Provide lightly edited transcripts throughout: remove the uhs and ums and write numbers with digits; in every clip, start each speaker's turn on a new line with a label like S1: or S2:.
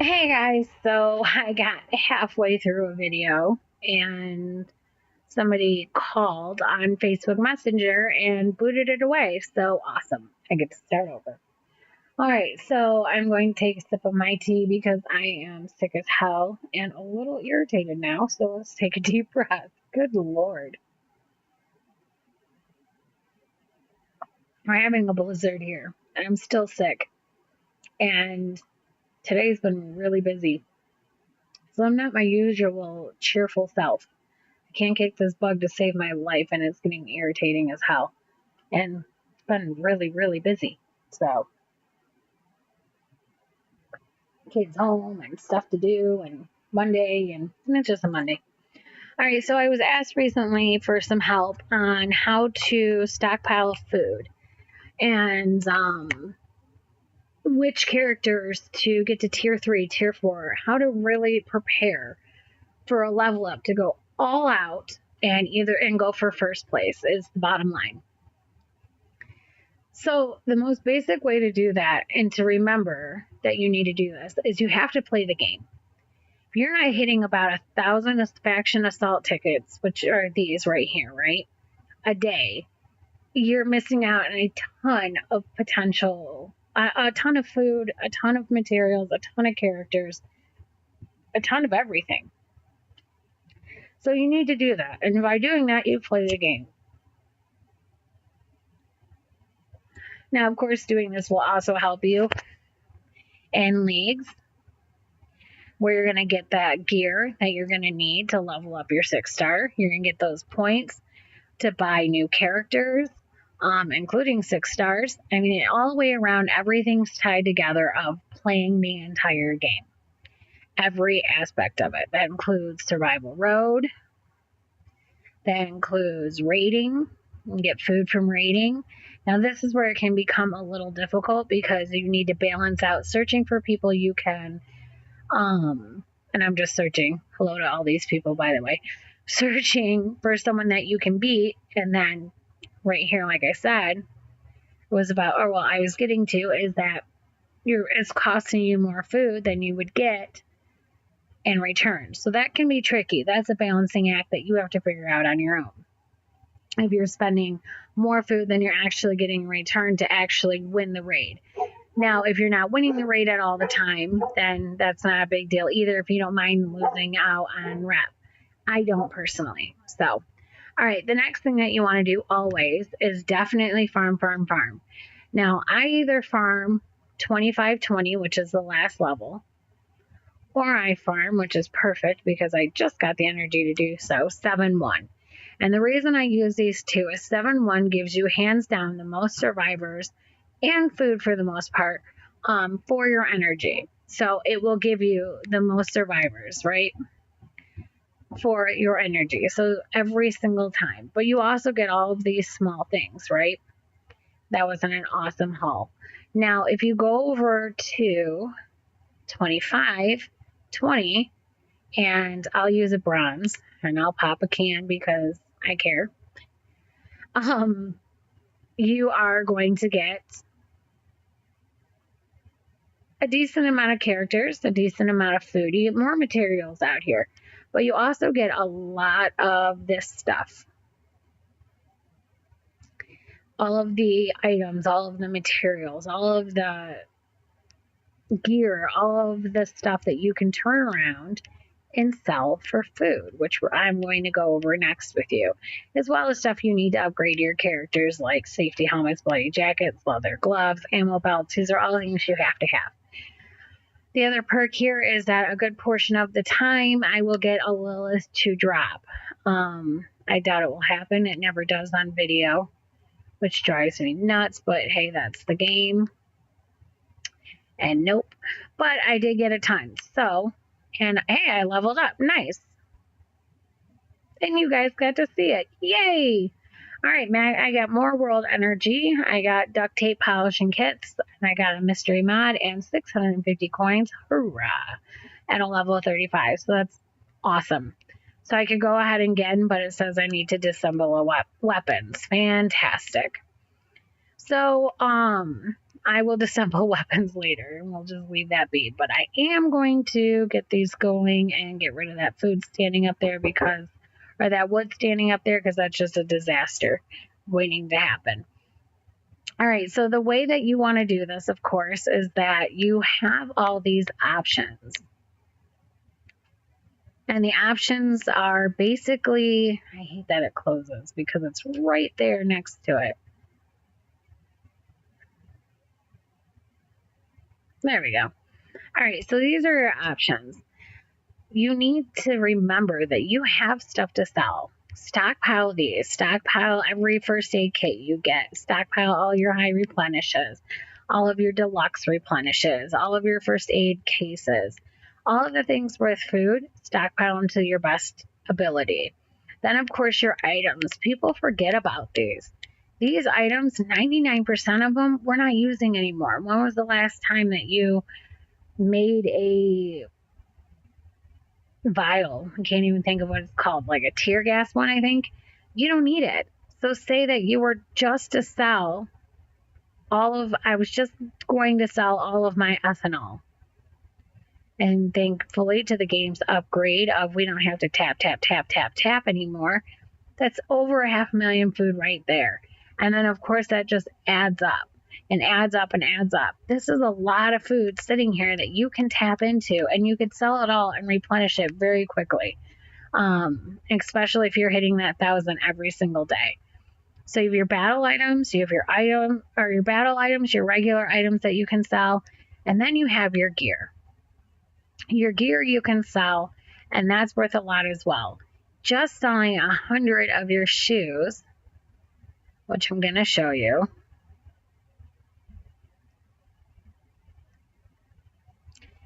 S1: Hey guys, so I got halfway through a video and somebody called on Facebook Messenger and booted it away. So awesome. I get to start over. All right, so I'm going to take a sip of my tea because I am sick as hell and a little irritated now. So let's take a deep breath. Good Lord. We're having a blizzard here. I'm still sick. And today's been really busy. So I'm not my usual cheerful self. Can't kick this bug to save my life, and it's getting irritating as hell. And it's been really, really busy. So, kids home and stuff to do, and Monday, and it's just a Monday. All right, so I was asked recently for some help on how to stockpile food and which characters to get to tier 3, tier 4, how to really prepare for a level up to go all out and go for first place is the bottom line. So the most basic way to do that and to remember that you need to do this is you have to play the game. If you're not hitting about 1,000 faction assault tickets, which are these right here, right, a day, you're missing out on a ton of potential, a ton of food, a ton of materials, a ton of characters, a ton of everything. So you need to do that. And by doing that, you play the game. Now, of course, doing this will also help you in leagues where you're going to get that gear that you're going to need to level up your 6-star. You're going to get those points to buy new characters, including 6 stars. I mean, all the way around, everything's tied together of playing the entire game. Every aspect of it. That includes survival road. That includes raiding. You can get food from raiding. Now, this is where it can become a little difficult because you need to balance out searching for people you can, and I'm just searching. Hello to all these people, by the way. Searching for someone that you can beat, and then right here, like I said, was about, or what I was getting to is that it's costing you more food than you would get in return. So that can be tricky. That's a balancing act that you have to figure out on your own. If you're spending more food than you're actually getting in return to actually win the raid. Now, if you're not winning the raid at all the time, then that's not a big deal either if you don't mind losing out on rep. I don't personally. So, all right, the next thing that you want to do always is definitely farm. Now, I either farm 25-20, which is the last level, or I farm, which is perfect because I just got the energy to do so, 7-1. And the reason I use these two is 7-1 gives you hands down the most survivors and food for the most part for your energy. So it will give you the most survivors, right? For your energy. So every single time. But you also get all of these small things, right? That wasn't an awesome haul. Now, if you go over to 25-20, and I'll use a bronze, and I'll pop a can because I care. You are going to get a decent amount of characters, a decent amount of food. You get more materials out here, but you also get a lot of this stuff. All of the items, all of the materials, all of the gear, all of the stuff that you can turn around and sell for food, which I'm going to go over next with you, as well as stuff you need to upgrade your characters like safety helmets, bloody jackets, leather gloves, ammo belts. These are all things you have to have. The other perk here is that a good portion of the time I will get a Lilith to drop. I doubt it will happen. It never does on video, which drives me nuts, but hey, that's the game. And nope. But I did get a ton. So, and hey, I leveled up. Nice. And you guys got to see it. Yay! All right, man, I got more world energy. I got duct tape polishing kits. And I got a mystery mod and 650 coins. Hurrah! At a level 35. So that's awesome. So I could go ahead and get in, but it says I need to disassemble weapons. Fantastic. So, I will disassemble weapons later, and we'll just leave that be. But I am going to get these going and get rid of that food standing up there or that wood standing up there, because that's just a disaster waiting to happen. All right, so the way that you want to do this, of course, is that you have all these options. And the options are basically, I hate that it closes because it's right there next to it. There we go. All right, so these are your options. You need to remember that you have stuff to sell. Stockpile these. Stockpile every first aid kit you get. Stockpile all your high replenishes, all of your deluxe replenishes, all of your first aid cases. All of the things with food, stockpile them to your best ability. Then, of course, your items. People forget about these. These items, 99% of them, we're not using anymore. When was the last time that you made a vial? I can't even think of what it's called, like a tear gas one, I think. You don't need it. So say that you were just to sell I was just going to sell all of my ethanol. And thankfully to the game's upgrade of we don't have to tap anymore. That's over 500,000 food right there. And then of course that just adds up and adds up and adds up. This is a lot of food sitting here that you can tap into, and you could sell it all and replenish it very quickly. Especially if you're hitting that 1,000 every single day. So you have your battle items, you have your battle items, your regular items that you can sell, and then you have your gear. Your gear you can sell, and that's worth a lot as well. Just selling 100 of your shoes, which I'm going to show you,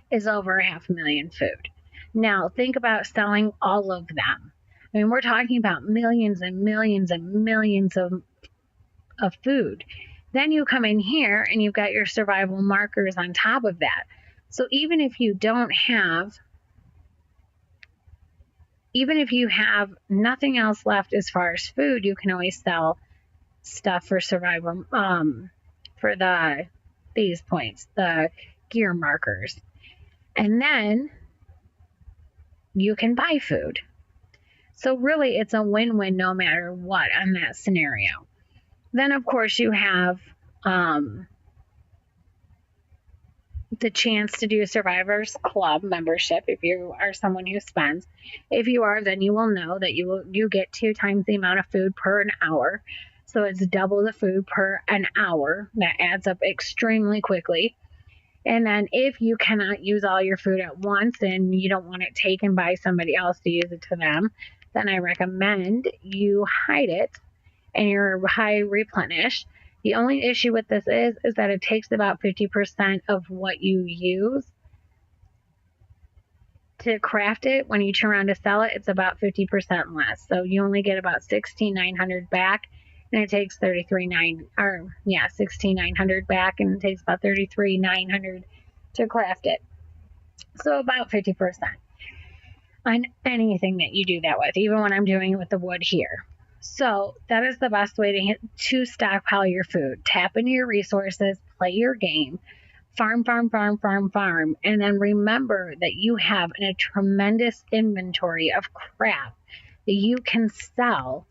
S1: is over 500,000 food. Now, think about selling all of them. I mean, we're talking about millions and millions and millions of food. Then you come in here and you've got your survival markers on top of that. So even if you have nothing else left as far as food, you can always sell stuff for survival, for these points, the gear markers. And then you can buy food. So really it's a win-win no matter what on that scenario. Then of course you have the chance to do a Survivors Club membership if you are someone who spends. If you are, then you will know that you get 2 times the amount of food per an hour. So it's double the food per an hour. That adds up extremely quickly. And then if you cannot use all your food at once and you don't want it taken by somebody else to use it to them, then I recommend you hide it and your high replenish. The only issue with this is that it takes about 50% of what you use to craft it. When you turn around to sell it, it's about 50% less. So you only get about 16,900 back, and it takes 16,900 back, and it takes about 33,900 to craft it. So about 50% on anything that you do that with, even when I'm doing it with the wood here. So that is the best way to stockpile your food. Tap into your resources, play your game, farm, and then remember that you have a tremendous inventory of crap that you can sell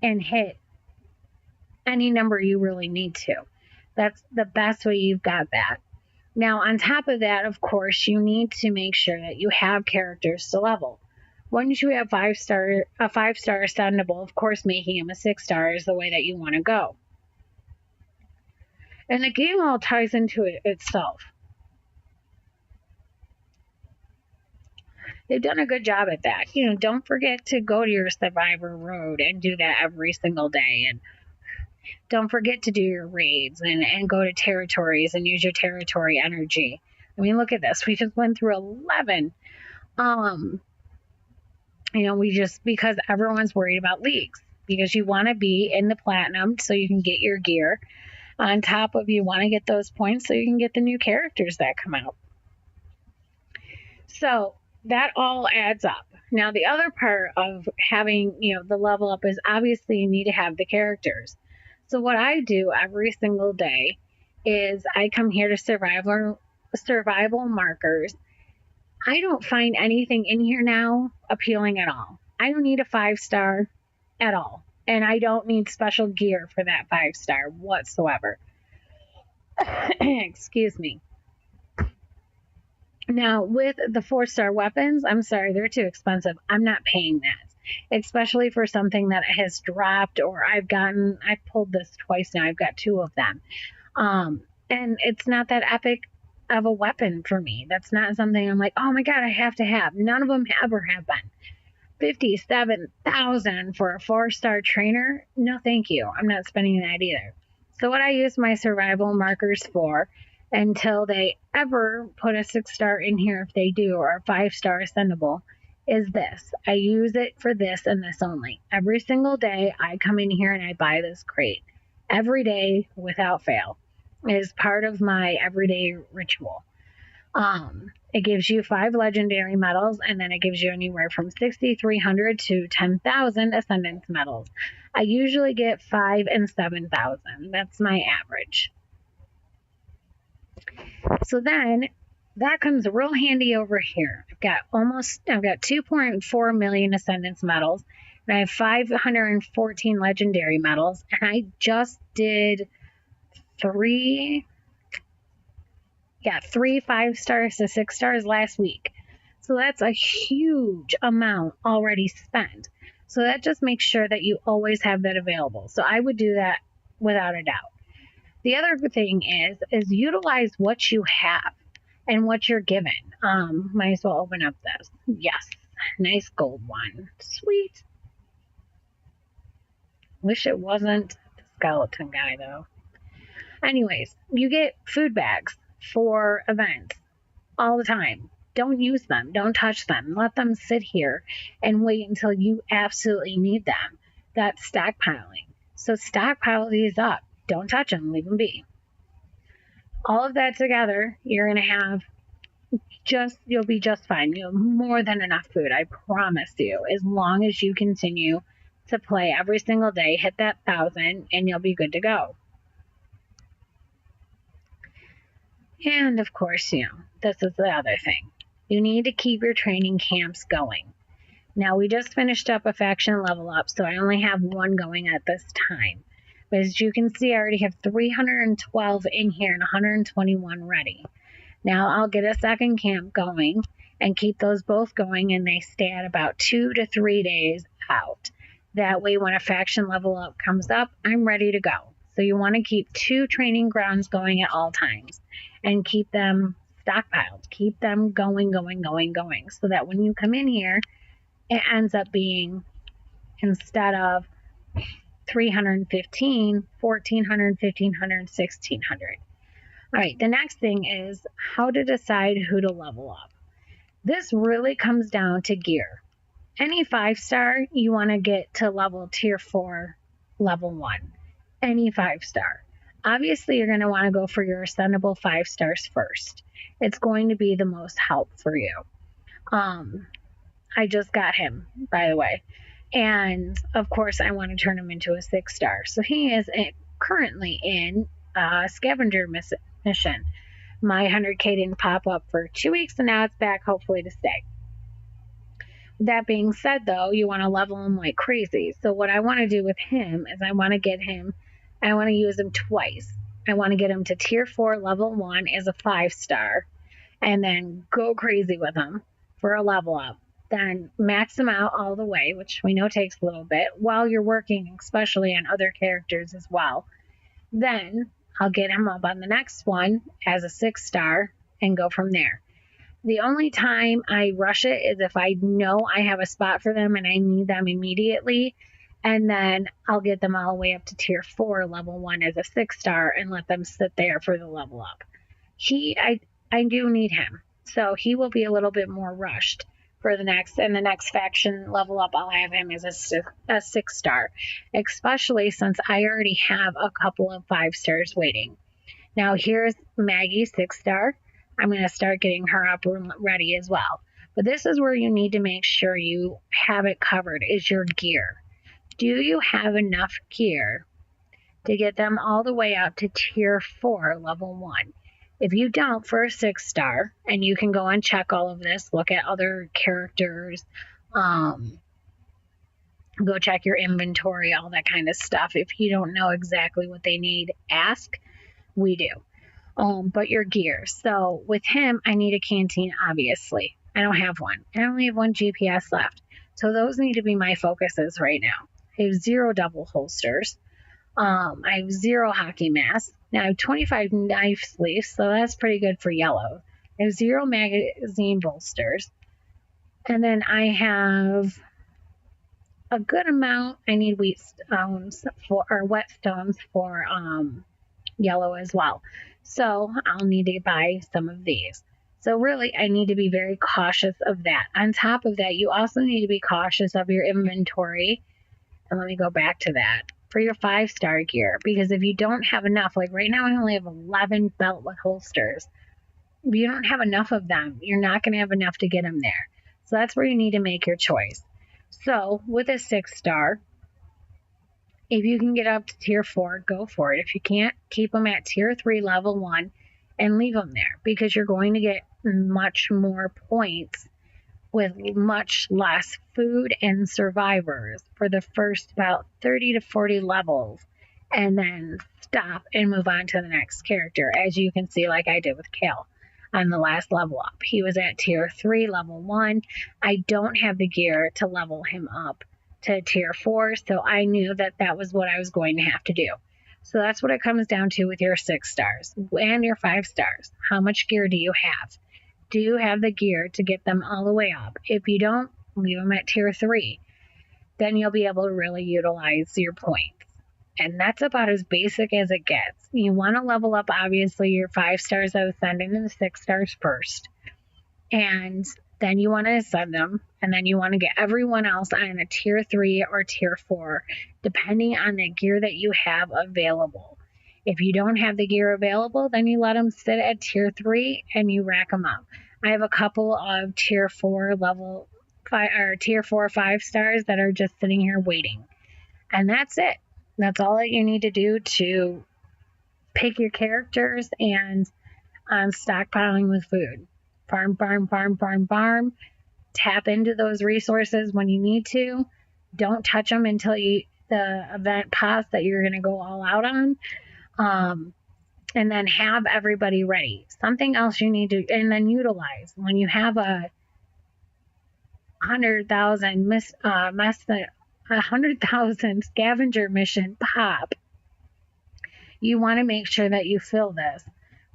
S1: and hit any number you really need to. That's the best way you've got that. Now, on top of that, of course, you need to make sure that you have characters to level. Once you have a 5-star ascendable, of course, making him a 6-star is the way that you want to go. And the game all ties into it itself. They've done a good job at that. Don't forget to go to your Survivor Road and do that every single day. And don't forget to do your raids and go to territories and use your territory energy. I mean, look at this. We just went through 11. Because everyone's worried about leagues, because you want to be in the platinum so you can get your gear. On top of, you want to get those points so you can get the new characters that come out. So that all adds up. Now, the other part of having, the level up is obviously you need to have the characters. So what I do every single day is I come here to survival markers. I don't find anything in here now appealing at all. I don't need a 5-star at all. And I don't need special gear for that 5-star whatsoever. Excuse me. Now, with the 4-star weapons, I'm sorry, they're too expensive. I'm not paying that, especially for something that has dropped or I've pulled this twice now. I've got 2 of them. And it's not that epic of a weapon for me. That's not something I'm like, oh my God, I have to have. None of them ever have been. 57,000 for a 4-star trainer? No, thank you. I'm not spending that either. So what I use my survival markers for until they ever put a 6-star in here, if they do, or a 5-star ascendable, is this. I use it for this and this only. Every single day I come in here and I buy this crate. Every day without fail. It is part of my everyday ritual. It gives you 5 legendary medals, and then it gives you anywhere from 6,300 to 10,000 Ascendance medals. I usually get 5 and 7,000. That's my average. So then that comes real handy over here. I've got 2.4 million Ascendance medals, and I have 514 legendary medals, and I just did 3 5-stars to 6-stars last week. So that's a huge amount already spent. So that just makes sure that you always have that available. So I would do that without a doubt. The other thing is utilize what you have and what you're given. Might as well open up this. Yes, nice gold one. Sweet. Wish it wasn't the skeleton guy though. Anyways, you get food bags for events all the time. Don't use them. Don't touch them. Let them sit here and wait until you absolutely need them. That's stockpiling. So stockpile these up. Don't touch them. Leave them be. All of that together, you're going to have you'll be just fine. You'll have more than enough food. I promise you. As long as you continue to play every single day, hit that 1,000 and you'll be good to go. And of course, this is the other thing. You need to keep your training camps going. Now, we just finished up a faction level up, so I only have 1 going at this time. But as you can see, I already have 312 in here and 121 ready. Now, I'll get a second camp going and keep those both going, and they stay at about 2 to 3 days out. That way, when a faction level up comes up, I'm ready to go. So you want to keep 2 training grounds going at all times and keep them stockpiled. Keep them going, so that when you come in here, it ends up being, instead of 315, 1,400, 1,500, 1,600. All right, the next thing is how to decide who to level up. This really comes down to gear. Any 5-star, you want to get to level tier 4, level 1. Any 5-star. Obviously, you're going to want to go for your ascendable 5-stars first. It's going to be the most help for you. I just got him, by the way. And, of course, I want to turn him into a 6-star. So he is currently in a scavenger mission. My 100K didn't pop up for 2 weeks, and now it's back, hopefully to stay. That being said, though, you want to level him like crazy. So what I want to do with him is I want to use him twice. I want to get him to tier 4, level 1 as a 5-star, and then go crazy with him for a level up. Then max him out all the way, which we know takes a little bit, while you're working, especially on other characters as well. Then I'll get him up on the next one as a 6-star and go from there. The only time I rush it is if I know I have a spot for them and I need them immediately. And then I'll get them all the way up to tier 4, level 1 as a 6-star and let them sit there for the level up. I do need him. So he will be a little bit more rushed for the next faction level up. I'll have him as a 6-star, especially since I already have a couple of 5-stars waiting. Now here's Maggie, 6-star. I'm going to start getting her up ready as well. But this is where you need to make sure you have it covered, is your gear. Do you have enough gear to get them all the way up to tier 4, level 1. If you don't, for a 6-star, and you can go and check all of this, look at other characters, go check your inventory, all that kind of stuff. If you don't know exactly what they need, ask. We do. But your gear. So with him, I need a canteen, obviously. I don't have one. I only have one GPS left. So those need to be my focuses right now. I have 0 double holsters. I have 0 hockey masks. Now I have 25 knife sleeves, so that's pretty good for yellow. I have 0 magazine bolsters. And then I have a good amount. I need whetstones for yellow as well. So I'll need to buy some of these. So really, I need to be very cautious of that. On top of that, you also need to be cautious of your inventory. And let me go back to that. For your 5-star gear, because if you don't have enough, like right now I only have 11 belt with holsters. If you don't have enough of them, you're not going to have enough to get them there. So that's where you need to make your choice. So with a 6-star, if you can get up to tier 4, go for it. If you can't, keep them at tier 3, level 1, and leave them there, because you're going to get much more points with much less food and survivors for the first about 30 to 40 levels, and then stop and move on to the next character, as you can see, like I did with Kale on the last level up. He was at tier 3, level 1. I don't have the gear to level him up to tier 4, so I knew that that was what I was going to have to do. So that's what it comes down to with your 6 stars and your 5 stars. How much gear do you have? Do you have the gear to get them all the way up? If you don't, leave them at tier 3. Then you'll be able to really utilize your points. And that's about as basic as it gets. You want to level up, obviously, your 5 stars of ascending and the 6 stars first. And then you want to ascend them. And then you want to get everyone else on a tier 3 or tier 4, depending on the gear that you have available. If you don't have the gear available, then you let them sit at tier 3 and you rack them up. I have a couple of tier 4 level 5 or tier 4 5 stars that are just sitting here waiting. And that's it. That's all that you need to do to pick your characters and stockpiling with food. Farm, farm, farm, farm, farm. Tap into those resources when you need to. Don't touch them until the event pass that you're going to go all out on. And then have everybody ready. Something else you need to, and then utilize. When you have a 100,000 scavenger mission pop, you want to make sure that you fill this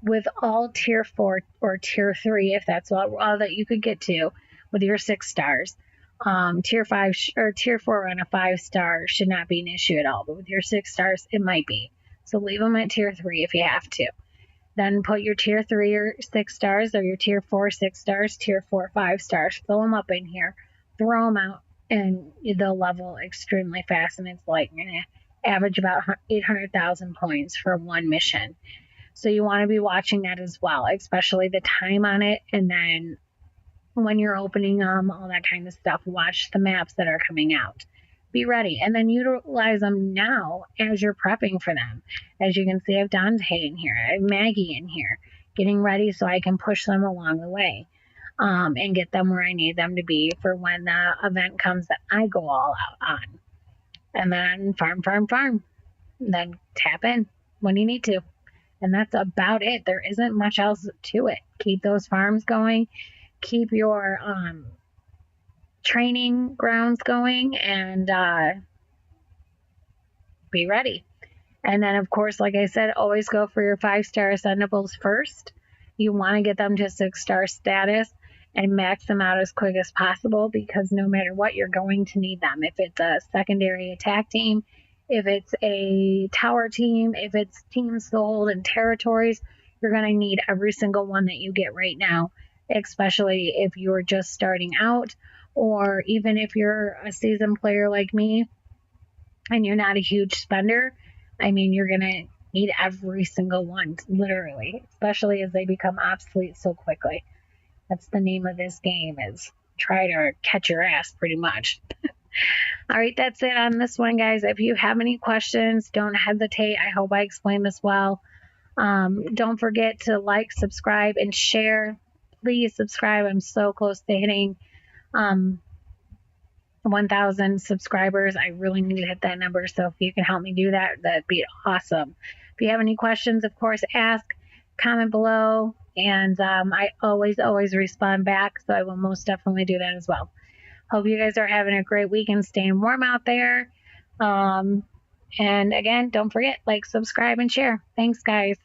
S1: with all tier 4 or tier 3, if that's all that you could get to with your 6 stars. Tier 5 or tier 4 on a 5-star should not be an issue at all, but with your 6 stars, it might be. So leave them at tier 3 if you have to. Then put your tier 3 or 6 stars or your tier 4 6 stars, tier 4 5 stars, fill them up in here, throw them out, and they'll level extremely fast. And it's like average about 800,000 points for one mission. So you want to be watching that as well, especially the time on it. And then when you're opening them, all that kind of stuff, watch the maps that are coming out. Be ready, and then utilize them now as you're prepping for them. As you can see, I have Dante in here, I have Maggie in here, getting ready so I can push them along the way and get them where I need them to be for when the event comes that I go all out on. And then farm, farm, farm. Then tap in when you need to. And that's about it. There isn't much else to it. Keep those farms going. Keep your training grounds going, and be ready. And then, of course, like I said, always go for your 5-star ascendables first. You want to get them to 6-star status and max them out as quick as possible, because no matter what, you're going to need them. If it's a secondary attack team, if it's a tower team, if it's teams to hold in territories, you're going to need every single one that you get right now, especially if you're just starting out, or even if you're a seasoned player like me and you're not a huge spender. I mean, you're going to need every single one, literally, especially as they become obsolete so quickly. That's the name of this game, is try to catch your ass, pretty much. All right, that's it on this one, guys. If you have any questions, don't hesitate. I hope I explained this well. Don't forget to like, subscribe, and share. Please subscribe. I'm so close to hitting 1,000 subscribers. I really need to hit that number. So if you can help me do that, that'd be awesome. If you have any questions, of course, ask, comment below, and I always respond back. So I will most definitely do that as well. Hope you guys are having a great week and staying warm out there. And again, don't forget, like, subscribe, and share. Thanks, guys.